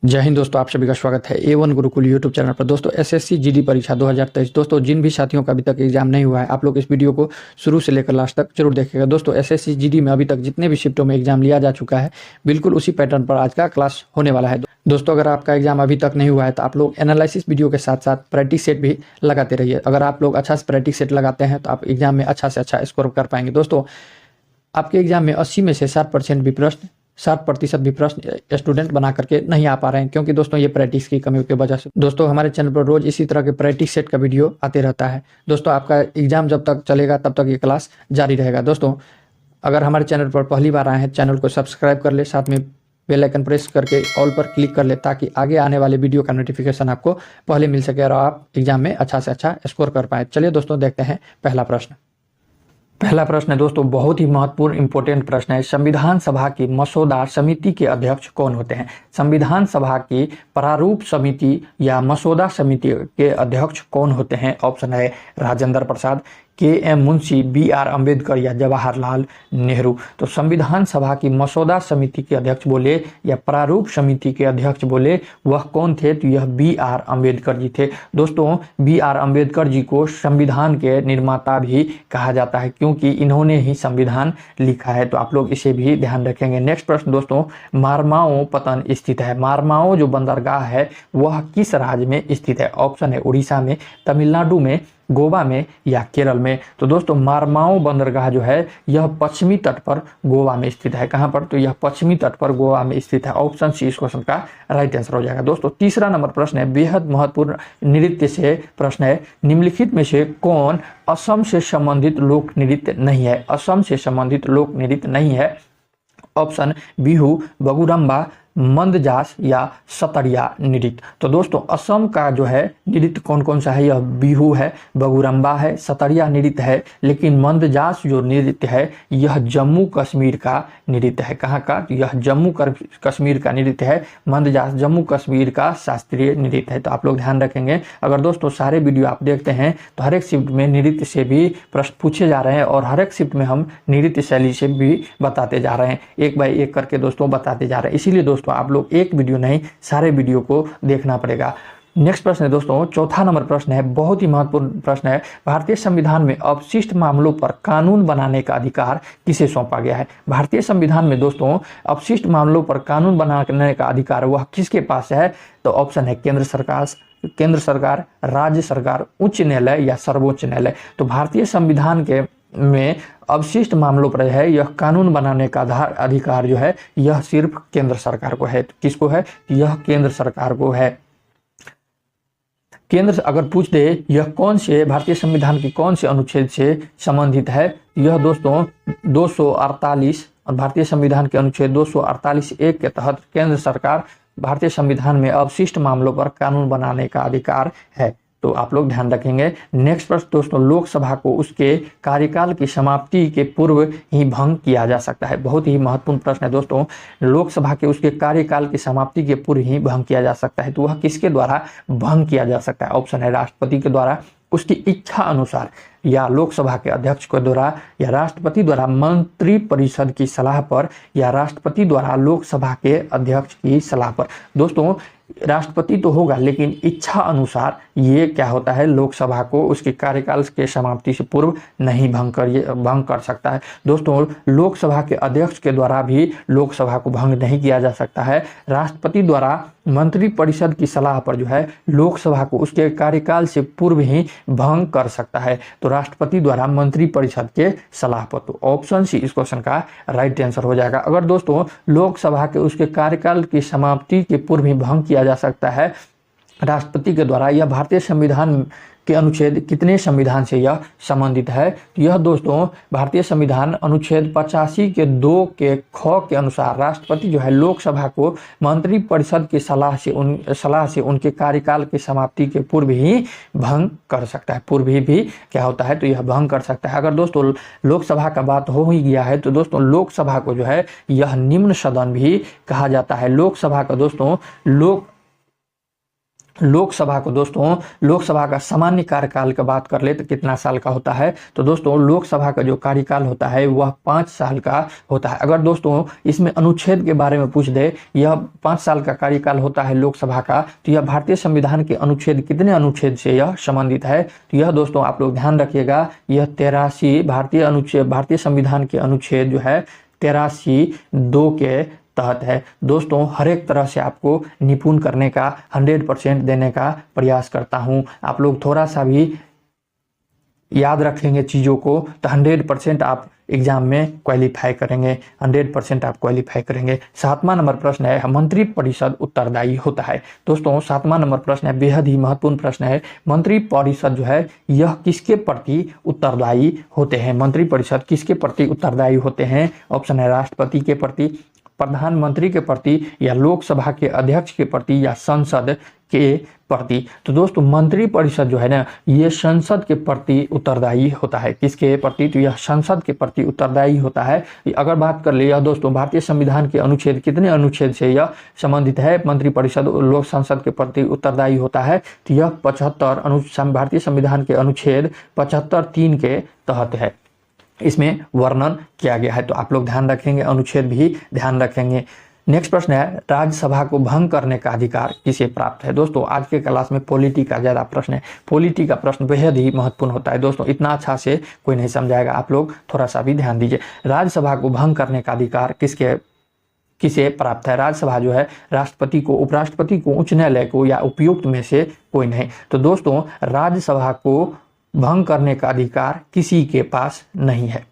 जय हिंद दोस्तों, आप सभी का स्वागत है A1 गुरुकुल यूट्यूब चैनल पर। दोस्तों एसएससी जीडी परीक्षा 2023। दोस्तों जिन भी साथियों का अभी तक एग्जाम नहीं हुआ है, आप लोग इस वीडियो को शुरू से लेकर लास्ट तक जरूर देखेगा। दोस्तों एसएससी जीडी में अभी तक जितने भी शिफ्टों में एग्जाम लिया जा चुका है, बिल्कुल उसी पैटर्न पर आज का क्लास होने वाला है। दोस्तों अगर आपका एग्जाम अभी तक नहीं हुआ है तो आप लोग एनालिसिस वीडियो के साथ साथ प्रैक्टिस सेट भी लगाते रहिए। अगर आप लोग अच्छा से प्रैक्टिस सेट लगाते हैं तो आप एग्जाम में अच्छा से अच्छा स्कोर कर पाएंगे। दोस्तों आपके एग्जाम में 80 में से 60% भी प्रश्न 60% भी प्रश्न स्टूडेंट बना करके नहीं आ पा रहे हैं, क्योंकि दोस्तों ये प्रैक्टिस की कमी की वजह से। दोस्तों हमारे चैनल पर रोज इसी तरह के प्रैक्टिस सेट का वीडियो आते रहता है। दोस्तों आपका एग्जाम जब तक चलेगा तब तक ये क्लास जारी रहेगा। दोस्तों अगर हमारे चैनल पर पहली बार आए हैं, चैनल को सब्सक्राइब कर ले, साथ में बेल आइकन प्रेस करके ऑल पर क्लिक कर ले, ताकि आगे आने वाले वीडियो का नोटिफिकेशन आपको पहले मिल सके और आप एग्जाम में अच्छा से अच्छा स्कोर कर पाए। चलिए दोस्तों देखते हैं पहला प्रश्न। पहला प्रश्न है दोस्तों, बहुत ही महत्वपूर्ण इंपोर्टेंट प्रश्न है। संविधान सभा की मसौदा समिति के अध्यक्ष कौन होते हैं? संविधान सभा की प्रारूप समिति या मसौदा समिति के अध्यक्ष कौन होते हैं? ऑप्शन है राजेंद्र प्रसाद, KM मुंशी, BR अम्बेडकर या जवाहरलाल नेहरू। तो संविधान सभा की मसौदा समिति के अध्यक्ष बोले या प्रारूप समिति के अध्यक्ष बोले, वह कौन थे? तो यह BR अम्बेडकर जी थे। दोस्तों BR अम्बेडकर जी को संविधान के निर्माता भी कहा जाता है, क्योंकि इन्होंने ही संविधान लिखा है। तो आप लोग इसे भी ध्यान रखेंगे। नेक्स्ट प्रश्न दोस्तों, मारमाओ पतन स्थित है। मारमाओ जो बंदरगाह है वह किस राज्य में स्थित है? ऑप्शन है उड़ीसा में, तमिलनाडु में, गोवा में या केरल में। तो दोस्तों मारमाओ बंदरगाह जो है यह पश्चिमी तट पर गोवा में स्थित है। कहां पर? तो यह पश्चिमी तट पर गोवा में स्थित है। ऑप्शन सी इस क्वेश्चन का राइट आंसर हो जाएगा। दोस्तों तीसरा नंबर प्रश्न है, बेहद महत्वपूर्ण नृत्य से प्रश्न है। निम्नलिखित में से कौन असम से संबंधित लोक नृत्य नहीं है? असम से संबंधित लोक नृत्य नहीं है। ऑप्शन बिहू, बगुरम्बा, मंदजास या सतरिया नृत्य। तो दोस्तों असम का जो है नृत्य कौन कौन सा है? यह बिहू है, बगुरम्बा है, सतरिया नृत्य है। लेकिन मंदजास जो नृत्य है यह जम्मू कश्मीर का नृत्य है। कहाँ का? यह जम्मू कश्मीर का नृत्य है। मंदजास जम्मू कश्मीर का शास्त्रीय नृत्य है। तो आप लोग ध्यान रखेंगे। अगर दोस्तों सारे वीडियो आप देखते हैं तो हर एक शिफ्ट में नृत्य से भी प्रश्न पूछे जा रहे हैं, और हर एक शिफ्ट में हम नृत्य शैली से भी बताते जा रहे हैं, एक बाय एक करके दोस्तों बताते जा रहे हैं। इसीलिए दोस्तों आप लोग एक वीडियो नहीं सारे वीडियो को देखना पड़ेगा। नेक्स्ट प्रश्न है दोस्तों, चौथा नंबर प्रश्न है, बहुत ही महत्वपूर्ण प्रश्न है। भारतीय संविधान में अवशिष्ट मामलों पर कानून बनाने का अधिकार किसे सौंपा गया है? भारतीय संविधान में दोस्तों अवशिष्ट मामलों पर कानून बनाने का अधिकार वह किसके पास है? तो ऑप्शन है केंद्र सरकार, राज्य सरकार, उच्च न्यायालय या सर्वोच्च न्यायालय। तो भारतीय संविधान के में अवशिष्ट मामलों पर है यह कानून बनाने का अधिकार जो है यह सिर्फ केंद्र सरकार को है। किसको है? यह केंद्र सरकार को है। केंद्र अगर पूछ दे यह कौन से भारतीय संविधान के कौन से अनुच्छेद से संबंधित है, यह दोस्तों 248 और भारतीय संविधान के अनुच्छेद 248(1) के तहत केंद्र सरकार भारतीय संविधान में अवशिष्ट मामलों पर कानून बनाने का अधिकार है। तो आप लोग ध्यान रखेंगे। नेक्स्ट प्रश्न दोस्तों, लोकसभा को उसके कार्यकाल की समाप्ति के पूर्व ही भंग किया जा सकता है। बहुत ही महत्वपूर्ण प्रश्न है दोस्तों। लोकसभा के उसके कार्यकाल की समाप्ति के पूर्व ही भंग किया जा सकता है। तो वह किसके द्वारा भंग किया जा सकता है? ऑप्शन है राष्ट्रपति के द्वारा, उसकी इच्छा अनुसार, या लोकसभा के अध्यक्ष के द्वारा, या राष्ट्रपति द्वारा मंत्रिपरिषद की सलाह पर, या राष्ट्रपति द्वारा लोकसभा के अध्यक्ष की सलाह पर। दोस्तों राष्ट्रपति तो होगा, लेकिन इच्छा अनुसार ये क्या होता है, लोकसभा को उसके कार्यकाल के समाप्ति से पूर्व नहीं भंग कर सकता है। दोस्तों लोकसभा के अध्यक्ष के द्वारा भी लोकसभा को भंग नहीं किया जा सकता है। राष्ट्रपति द्वारा मंत्रिपरिषद की सलाह पर जो है लोकसभा को उसके कार्यकाल से पूर्व ही भंग कर सकता है। तो राष्ट्रपति द्वारा मंत्रिपरिषद के सलाह पर। तो ऑप्शन सी इस क्वेश्चन का राइट आंसर हो जाएगा। अगर दोस्तों लोकसभा के उसके कार्यकाल की समाप्ति के पूर्व ही भंग किया जा सकता है राष्ट्रपति के द्वारा, यह भारतीय संविधान के अनुच्छेद कितने संविधान से यह संबंधित है? तो यह दोस्तों भारतीय संविधान अनुच्छेद 85 के 2 के ख के अनुसार राष्ट्रपति जो है लोकसभा को मंत्रिपरिषद की सलाह से उनके कार्यकाल की समाप्ति के पूर्व ही भंग कर सकता है। पूर्व ही क्या होता है? तो यह भंग कर सकता है। अगर दोस्तों लोकसभा का बात हो ही गया है तो दोस्तों लोकसभा को जो है यह निम्न सदन भी कहा जाता है। लोकसभा का दोस्तों लोकसभा को दोस्तों, लोकसभा का सामान्य कार्यकाल का बात कर ले तो कितना साल का होता है? तो दोस्तों लोकसभा का जो कार्यकाल होता है वह 5 साल का होता है। अगर दोस्तों इसमें अनुच्छेद के बारे में पूछ दे, यह 5 साल का कार्यकाल होता है लोकसभा का, तो यह भारतीय संविधान के अनुच्छेद कितने अनुच्छेद से यह संबंधित है? तो यह दोस्तों आप लोग ध्यान रखिएगा, यह 83 भारतीय संविधान के अनुच्छेद जो है 83(2) के तहत है। दोस्तों हर एक तरह से आपको निपुण करने का 100% देने का प्रयास करता हूं। आप लोग थोड़ा सा भी याद रखेंगे चीज़ों को तो 100% आप एग्जाम में क्वालिफाई करेंगे, 100% आप क्वालिफाई करेंगे। 7वां नंबर प्रश्न है, मंत्री परिषद उत्तरदायी होता है। दोस्तों 7वां नंबर प्रश्न है, बेहद ही महत्वपूर्ण प्रश्न है। मंत्री परिषद जो है यह किसके प्रति उत्तरदायी होते हैं? मंत्री परिषद किसके प्रति उत्तरदायी होते हैं? ऑप्शन है राष्ट्रपति के प्रति, प्रधानमंत्री के प्रति, या लोकसभा के अध्यक्ष के प्रति, या संसद के प्रति। तो दोस्तों मंत्री परिषद जो है ना ये संसद के प्रति उत्तरदायी होता है। किसके प्रति? तो यह संसद के प्रति उत्तरदायी होता है। अगर बात कर ले यह दोस्तों भारतीय संविधान के अनुच्छेद कितने अनुच्छेद से यह संबंधित है? मंत्री परिषद लोक संसद के प्रति उत्तरदायी होता है। तो यह 75 भारतीय संविधान के अनुच्छेद 75(3) के तहत है, इसमें वर्णन किया गया है। तो आप लोग ध्यान रखेंगे, अनुच्छेद भी ध्यान रखेंगे। नेक्स्ट प्रश्न है, राज्यसभा को भंग करने का अधिकार किसे प्राप्त है? दोस्तों आज के क्लास में पॉलिटी का ज्यादा प्रश्न है, पॉलिटी का प्रश्न बेहद ही महत्वपूर्ण होता है। दोस्तों इतना अच्छा से कोई नहीं समझाएगा, आप लोग थोड़ा सा भी ध्यान दीजिए। राज्यसभा को भंग करने का अधिकार किसे प्राप्त है? राज्यसभा जो है राष्ट्रपति को, उपराष्ट्रपति को, उच्च न्यायालय को, या उपयुक्त में से कोई नहीं। तो दोस्तों राज्यसभा को भंग करने का अधिकार किसी के पास नहीं है।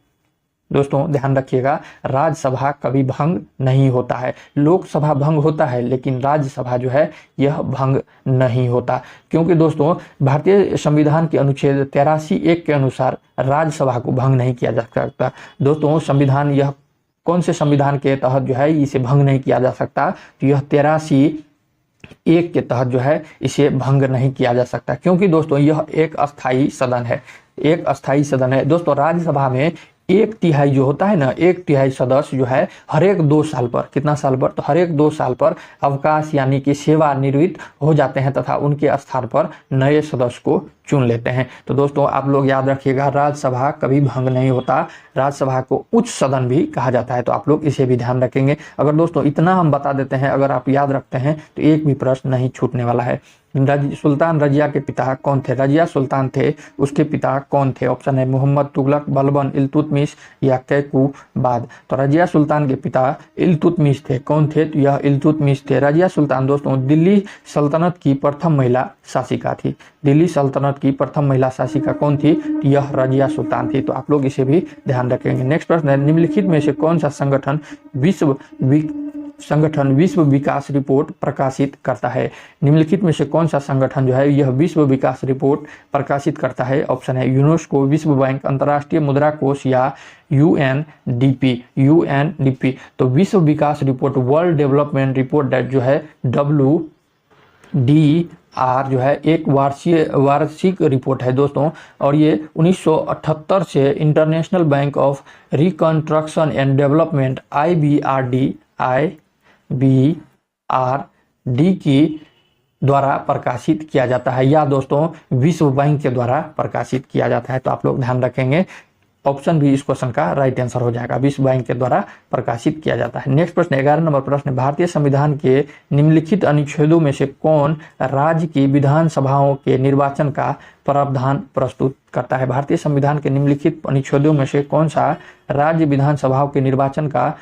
दोस्तों ध्यान रखिएगा, राज्यसभा कभी भंग नहीं होता है। लोकसभा भंग होता है लेकिन राज्यसभा जो है यह भंग नहीं होता, क्योंकि दोस्तों भारतीय संविधान के अनुच्छेद 83(1) के अनुसार राज्यसभा को भंग नहीं किया जा सकता। दोस्तों संविधान, यह कौन से संविधान के तहत जो है इसे भंग नहीं किया जा सकता? तो यह 83(1) के तहत जो है इसे भंग नहीं किया जा सकता, क्योंकि दोस्तों यह एक अस्थाई सदन है, एक अस्थाई सदन है। दोस्तों राज्यसभा में 1/3 जो होता है ना, 1/3 सदस्य जो है हर एक 2 साल पर, कितना साल पर? तो हर एक 2 साल पर अवकाश यानी कि सेवानिवृत्त हो जाते हैं तथा उनके स्थान पर नए सदस्य को चुन लेते हैं। तो दोस्तों आप लोग याद रखिएगा, राज्यसभा कभी भंग नहीं होता, राज्यसभा को उच्च सदन भी कहा जाता है। तो आप लोग इसे भी ध्यान रखेंगे। अगर दोस्तों इतना हम बता देते हैं, अगर आप याद रखते हैं तो एक भी प्रश्न नहीं छूटने वाला है। सुल्तान रजिया के पिता कौन थे? रजिया सुल्तान थे, उसके पिता कौन थे? ऑप्शन है मोहम्मद तुगलक, बलबन, इल्तुतमिश, या कैकूबाद। तो रजिया सुल्तान के पिता इल्तुतमिश थे। कौन थे? तो यह इल्तुतमिश थे। रजिया सुल्तान दोस्तों दिल्ली सल्तनत की प्रथम महिला शासिका थी। दिल्ली सल्तनत की प्रथम महिला शासिका कौन थी? तो यह रजिया सुल्तान थी। तो आप लोग इसे भी ध्यान रखेंगे। नेक्स्ट प्रश्न है, निम्नलिखित में से कौन सा संगठन विश्व विकास रिपोर्ट प्रकाशित करता है? निम्नलिखित में से कौन सा संगठन जो है यह विश्व विकास रिपोर्ट प्रकाशित करता है? ऑप्शन है यूनेस्को, विश्व बैंक, अंतर्राष्ट्रीय मुद्रा कोष, या यूएनडीपी। तो विश्व विकास रिपोर्ट, वर्ल्ड डेवलपमेंट रिपोर्ट जो है WDR जो है एक वार्षिक रिपोर्ट है दोस्तों, और ये 1978 से international bank of reconstruction and development IBRD की द्वारा प्रकाशित किया जाता है, या दोस्तों विश्व बैंक के द्वारा प्रकाशित किया जाता है। तो आप लोग ध्यान रखेंगे, ऑप्शन भी इस क्वेश्चन का राइट आंसर हो जाएगा, विश्व बैंक के द्वारा प्रकाशित किया जाता है। नेक्स्ट प्रश्न 11 नंबर प्रश्न, भारतीय संविधान के निम्नलिखित अनुच्छेदों में से कौन राज्य की विधानसभाओं के निर्वाचन का प्रावधान प्रस्तुत करता है? भारतीय संविधान के निम्नलिखित अनुच्छेदों में से कौन सा राज्य विधानसभाओं के निर्वाचन का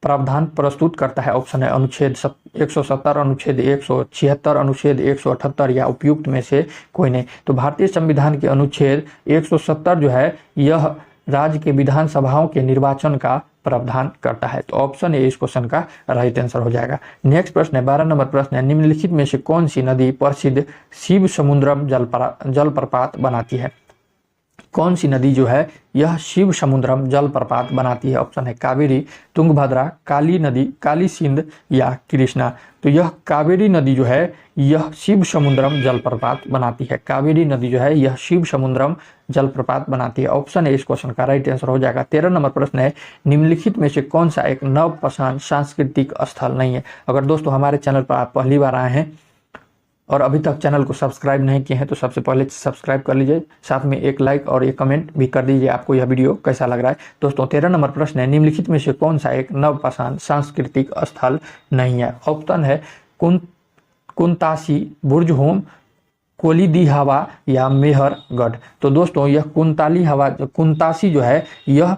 प्रावधान प्रस्तुत करता है? ऑप्शन है अनुच्छेद 170, अनुच्छेद 176, अनुच्छेद 178, या उपयुक्त में से कोई नहीं। तो भारतीय संविधान के अनुच्छेद 170 जो है यह राज्य के विधानसभाओं के निर्वाचन का प्रावधान करता है। तो ऑप्शन ए इस क्वेश्चन का राइट आंसर हो जाएगा। नेक्स्ट प्रश्न है 12 नंबर प्रश्न है, निम्नलिखित में से कौन सी नदी प्रसिद्ध शिव समुद्रम जलप्रपात बनाती है? कौन सी नदी जो है यह शिव समुद्रम जलप्रपात बनाती है? ऑप्शन है कावेरी, तुंगभद्रा, काली नदी, काली सिंध, या कृष्णा। तो यह कावेरी नदी जो है यह शिव समुद्रम जलप्रपात बनाती है। कावेरी नदी जो है यह शिव समुद्रम जलप्रपात बनाती है। ऑप्शन है इस क्वेश्चन का राइट आंसर हो जाएगा। 13 नंबर प्रश्न है, निम्नलिखित में से कौन सा एक नवपसान सांस्कृतिक स्थल नहीं है? अगर दोस्तों हमारे चैनल पर आप पहली बार आए हैं और अभी तक चैनल को सब्सक्राइब नहीं किए हैं तो सबसे पहले सब्सक्राइब कर लीजिए, साथ में एक लाइक और एक कमेंट भी कर दीजिए आपको यह वीडियो कैसा लग रहा है। दोस्तों 13 नंबर प्रश्न है, निम्नलिखित में से कौन सा एक नवपाषाण सांस्कृतिक स्थल नहीं है? ऑप्शन है कुंतासी, बुर्ज होम, कोलीदी हवा या मेहरगढ़। तो दोस्तों यह कुंतासी जो है यह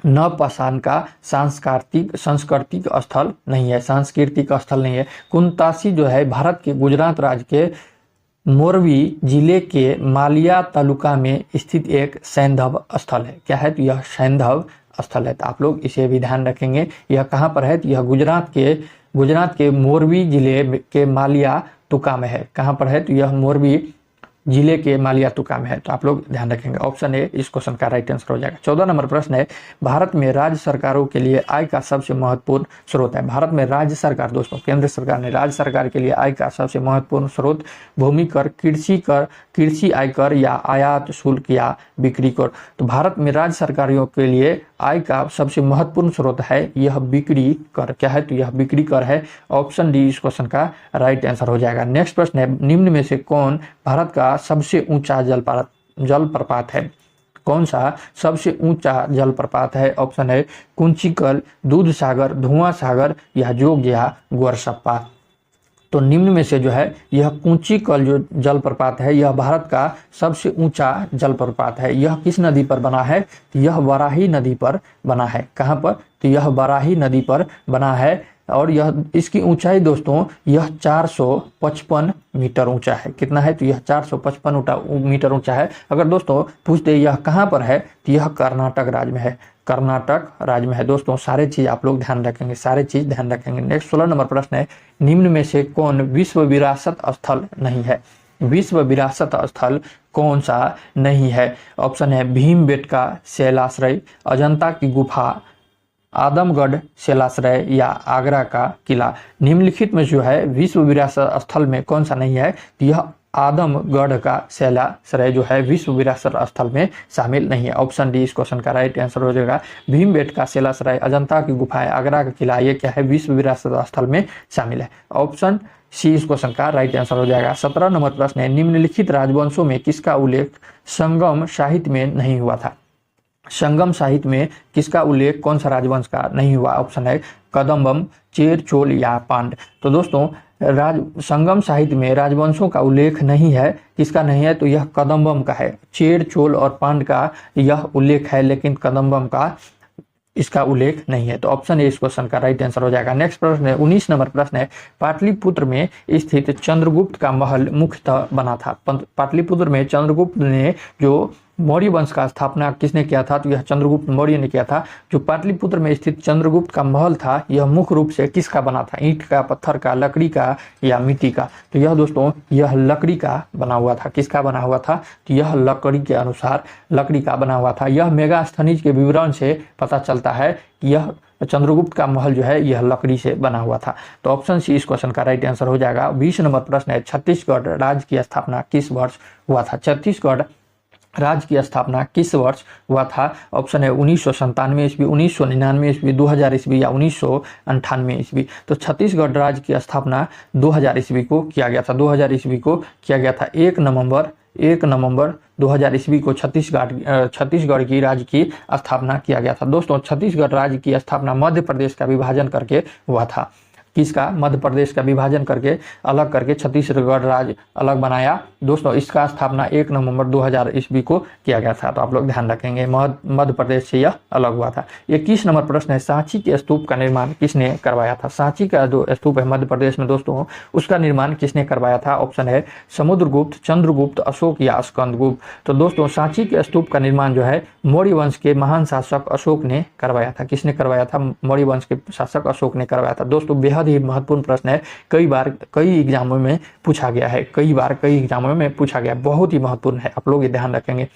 नवपाषाण का सांस्कृतिक स्थल नहीं है, सांस्कृतिक स्थल नहीं है। कुंतासी जो है भारत के गुजरात राज्य के मोरबी जिले के मालिया तालुका में स्थित एक सैंधव स्थल है। क्या है? तो यह सैंधव स्थल है। तो आप लोग इसे भी ध्यान रखेंगे। यह कहाँ पर है? तो यह गुजरात के मोरबी जिले के मालिया तुका में है। कहाँ पर है? तो यह मोरबी जिले के मालिया तुका में है। तो आप लोग ध्यान रखेंगे। ऑप्शन ए इस क्वेश्चन का राइट आंसर हो जाएगा। 14 नंबर प्रश्न है, भारत में राज्य सरकारों के लिए आय का सबसे महत्वपूर्ण स्रोत है। भारत में राज्य सरकार, दोस्तों केंद्र सरकार ने राज्य सरकार के लिए आय का सबसे महत्वपूर्ण स्रोत भूमि कर, कृषि आयकर या आयात शुल्क या बिक्री कर। तो भारत में राज्य सरकारों के लिए आय का सबसे महत्वपूर्ण स्रोत है यह बिक्री कर। क्या है? तो यह बिक्री कर है। ऑप्शन डी इस क्वेश्चन का राइट आंसर हो जाएगा। नेक्स्ट प्रश्न है, निम्न में से कौन भारत का सबसे ऊंचा जलप्रपात है? कौन सा सबसे ऊंचा जलप्रपात है? ऑप्शन है कुंचिकल, दूध सागर, धुआं सागर या जोग या गोरसप्पा। तो निम्न में से जो है यह कुंचिकल जो जलप्रपात है यह भारत का सबसे ऊंचा जलप्रपात है। यह किस नदी पर बना है? यह वाराही नदी पर बना है। कहाँ पर? तो यह वाराही नदी पर बना है और यह इसकी ऊंचाई दोस्तों यह 455 मीटर ऊंचा है। कितना है? तो यह 455 मीटर ऊंचा है। अगर दोस्तों पूछते यह कहाँ पर है तो यह कर्नाटक राज्य में है। कर्नाटक राज्य में है। दोस्तों सारे चीज आप लोग ध्यान रखेंगे, सारे चीज ध्यान रखेंगे। नेक्स्ट 16 नंबर प्रश्न है, निम्न में से कौन विश्व विरासत स्थल नहीं है? विश्व विरासत स्थल कौन सा नहीं है? ऑप्शन है भीमबेटका शैलाश्रय, अजंता की गुफा, आदमगढ़ शैलाश्रय या आगरा का किला। निम्नलिखित में जो है विश्व विरासत स्थल में कौन सा नहीं है? तो यह आदमगढ़ का शैलाश्रय जो है विश्व विरासत स्थल में शामिल नहीं है। ऑप्शन डी इस क्वेश्चन का राइट आंसर हो जाएगा। भीमबेटका शैलाश्रय, अजंता की गुफाएं, आगरा का किला, ये क्या है? विश्व विरासत स्थल में शामिल है। ऑप्शन सी इस क्वेश्चन का राइट आंसर हो जाएगा। 17 नंबर प्रश्न है, निम्नलिखित राजवंशों में किसका उल्लेख संगम साहित्य में नहीं हुआ था? संगम साहित्य में किसका उल्लेख कौन सा राजवंश का नहीं हुआ? ऑप्शन है कदम्बम, चेर, चोल या पांड। तो दोस्तों संगम साहित्य में राजवंशों का उल्लेख नहीं है। किसका नहीं है? तो यह कदम्बम का है। चेर, चोल और पांड का यह उल्लेख है लेकिन कदम्बम का इसका उल्लेख नहीं है। तो ऑप्शन ए इस क्वेश्चन का राइट आंसर हो जाएगा। नेक्स्ट प्रश्न है 19 नंबर प्रश्न है, पाटलिपुत्र में स्थित चंद्रगुप्त का महल मुख्यतः बना था। पाटलिपुत्र में चंद्रगुप्त ने जो मौर्य वंश का स्थापना किसने किया था? तो यह चंद्रगुप्त मौर्य ने किया था। जो पाटलिपुत्र में स्थित चंद्रगुप्त का महल था यह मुख्य रूप से किसका बना था? ईंट का, पत्थर का, लकड़ी का या मिट्टी का? तो यह दोस्तों यह लकड़ी का बना हुआ था। किसका बना हुआ था? तो यह लकड़ी के अनुसार लकड़ी का बना हुआ था। यह मेगास्थनीज के विवरण से पता चलता है कि यह चंद्रगुप्त का महल जो है यह लकड़ी से बना हुआ था। तो ऑप्शन सी इस क्वेश्चन का राइट आंसर हो जाएगा। 20 नंबर प्रश्न है, छत्तीसगढ़ राज्य की स्थापना किस वर्ष हुआ था? छत्तीसगढ़ राज्य की स्थापना किस वर्ष हुआ था? ऑप्शन है 1997 ईस्वी, 1999 ईस्वी, 2000 ईस्वी या 1998 ईस्वी। तो छत्तीसगढ़ राज्य की स्थापना 2000 ईस्वी को किया गया था। 2000 ईस्वी को किया गया था। 1 नवंबर 2000 ईस्वी को छत्तीसगढ़ की राज्य की स्थापना किया गया था। दोस्तों छत्तीसगढ़ राज्य की स्थापना मध्य प्रदेश का विभाजन करके हुआ था। किसका? मध्य प्रदेश का विभाजन करके अलग करके छत्तीसगढ़ राज्य अलग बनाया। दोस्तों इसका स्थापना 1 नवंबर 2000 ईस्वी को किया गया था। तो आप लोग ध्यान रखेंगे मध्य प्रदेश से यह अलग हुआ था। 21 नंबर प्रश्न है, सांची के स्तूप का निर्माण किसने करवाया था? सांची का जो स्तूप है मध्य प्रदेश में दोस्तों उसका निर्माण किसने करवाया था? ऑप्शन है समुद्रगुप्त, चंद्रगुप्त, अशोक या स्कंदगुप्त। तो दोस्तों सांची के स्तूप का निर्माण जो है मौर्य वंश के महान शासक अशोक ने करवाया था। किसने करवाया था? मौर्य वंश के शासक अशोक ने करवाया था। दोस्तों बेहद ही महत्वपूर्ण प्रश्न है, कई एग्जामों में पूछा गया है, कई एग्जामों में पूछा गया, बहुत ही महत्वपूर्ण है। आप लोग ये ध्यान रखेंगे।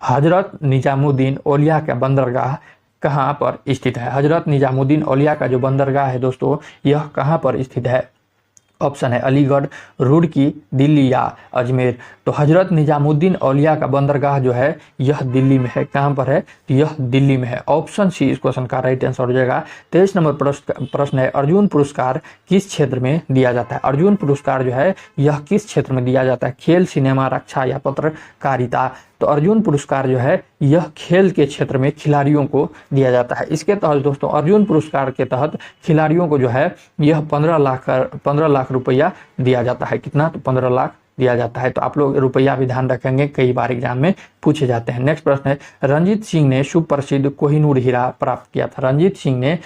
हजरत निजामुद्दीन औलिया का बंदरगाह कहाँ पर स्थित है? हजरत निजामुद्दीन औलिया का जो बंदरगाह है दोस्तों यह कहाँ पर स्थित है? ऑप्शन है अलीगढ़, रुड़की, दिल्ली या अजमेर। तो हजरत निजामुद्दीन औलिया का बंदरगाह जो है यह दिल्ली में है। कहाँ पर है? तो यह दिल्ली में है। ऑप्शन सी इस क्वेश्चन का राइट आंसर हो जाएगा। 23 नंबर प्रश्न है अर्जुन पुरस्कार किस क्षेत्र में दिया जाता है? अर्जुन पुरस्कार जो है यह किस क्षेत्र में दिया जाता है? खेल, सिनेमा, रक्षा या पत्रकारिता? तो अर्जुन पुरस्कार जो है यह खेल के क्षेत्र में खिलाड़ियों को दिया जाता है। इसके तहत दोस्तों अर्जुन पुरस्कार के तहत खिलाड़ियों को जो है यह 15 लाख रुपया दिया जाता है। कितना? तो 15 लाख दिया जाता है। तो आप लोग रुपया भी ध्यान रखेंगे, कई बार एग्जाम में पूछे जाते हैं। नेक्स्ट प्रश्न है रंजीत सिंह ने सुप्रसिद्ध कोहिनूर हीरा प्राप्त किया था। रंजीत सिंह ने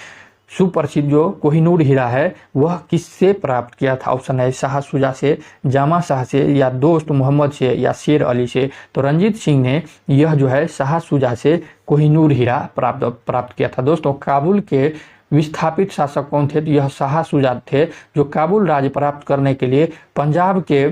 सुप्रसिद्ध जो कोहिनूर हीरा है वह किससे प्राप्त किया था? ऑप्शन है शाह शुजा से, जामा शाह से या दोस्त मोहम्मद से या शेर अली से? तो रंजीत सिंह ने यह जो है शाह शुजा से कोहिनूर हीरा प्राप्त किया था। दोस्तों काबुल के विस्थापित शासक कौन थे? तो यह शाह शुजा थे, जो काबुल राज्य प्राप्त करने के लिए पंजाब के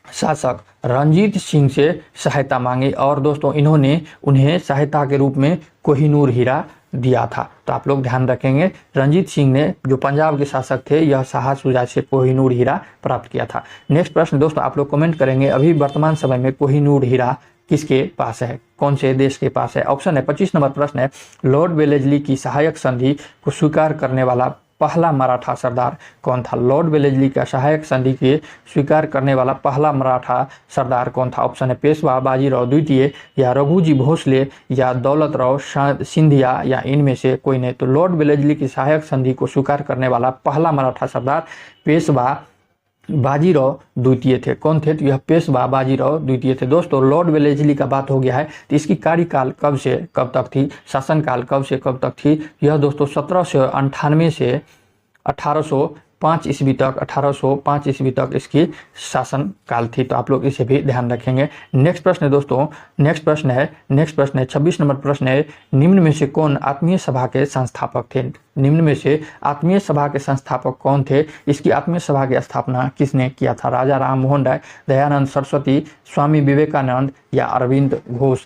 शासक रंजीत सिंह से सहायता मांगी और दोस्तों इन्होंने उन्हें सहायता के रूप में कोहिनूर हीरा दिया था। तो आप लोग ध्यान रखेंगे रंजीत सिंह ने जो पंजाब के शासक थे यह शाह शुजा से कोहिनूर हीरा प्राप्त किया था। नेक्स्ट प्रश्न दोस्तों आप लोग कमेंट करेंगे अभी वर्तमान समय में कोहिनूर हीरा किसके पास है? कौन से देश के पास है? ऑप्शन है 25 नंबर प्रश्न है लॉर्ड वेलेस्ली की सहायक संधि को स्वीकार करने वाला पहला मराठा सरदार कौन था? लॉर्ड वेलेस्ली का सहायक संधि के स्वीकार करने वाला पहला मराठा सरदार कौन था? ऑप्शन है पेशवा बाजीराव द्वितीय या रघुजी भोसले या दौलत राव सिंधिया या इनमें से कोई नहीं। तो लॉर्ड वेलेस्ली की सहायक संधि को स्वीकार करने वाला पहला मराठा सरदार पेशवा बाजीराव द्वितीय थे। कौन थे? तो यह पेशवा बाजीराव द्वितीय थे। दोस्तों लॉर्ड वेलेस्ली का बात हो गया है तो इसकी कार्यकाल कब से कब तक थी? शासनकाल कब से कब तक थी? यह दोस्तों 1798 से 1805 ईस्वी तक 1805 ईस्वी तक इसकी शासन काल थी। तो आप लोग इसे भी ध्यान रखेंगे। नेक्स्ट प्रश्न है दोस्तों, नेक्स्ट प्रश्न है 26 नंबर प्रश्न है निम्न में से कौन आत्मीय सभा के संस्थापक थे? निम्न में से आत्मीय सभा के संस्थापक कौन थे? इसकी आत्मीय सभा की स्थापना किसने किया था? राजा राम मोहन राय, दयानंद सरस्वती, स्वामी विवेकानंद या अरविंद घोष?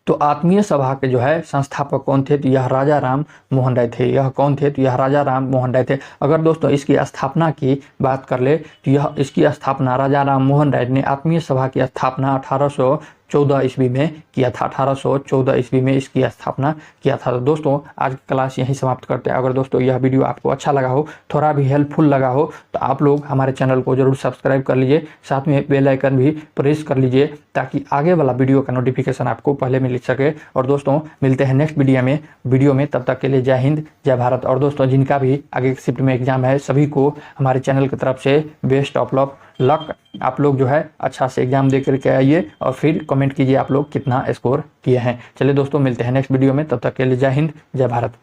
तो आत्मीय सभा के जो है संस्थापक कौन थे? तो यह राजा राम मोहन राय थे। यह कौन थे? तो यह राजा राम मोहन राय थे। अगर दोस्तों इसकी स्थापना की बात कर ले तो यह इसकी स्थापना राजा राम मोहन राय ने आत्मीय सभा की स्थापना 1814 ईस्वी में किया था। 1814 ईस्वी में इसकी स्थापना किया था। तो दोस्तों आज की क्लास यहीं समाप्त करते हैं। अगर दोस्तों यह वीडियो आपको अच्छा लगा हो, थोड़ा भी हेल्पफुल लगा हो तो आप लोग हमारे चैनल को जरूर सब्सक्राइब कर लीजिए, साथ में बेल आइकन भी प्रेस कर लीजिए ताकि आगे वाला वीडियो का नोटिफिकेशन आपको पहले मिल सके। और दोस्तों मिलते हैं नेक्स्ट वीडियो में, तब तक के लिए जय हिंद जय भारत। और दोस्तों जिनका भी आगे शिफ्ट में एग्जाम है सभी को हमारे चैनल की तरफ से बेस्ट ऑफ लक। आप लोग जो है अच्छा से एग्जाम दे करके आइए और फिर कमेंट कीजिए आप लोग कितना स्कोर किए हैं। चलिए दोस्तों मिलते हैं नेक्स्ट वीडियो में, तब तक के लिए जय हिंद जय भारत।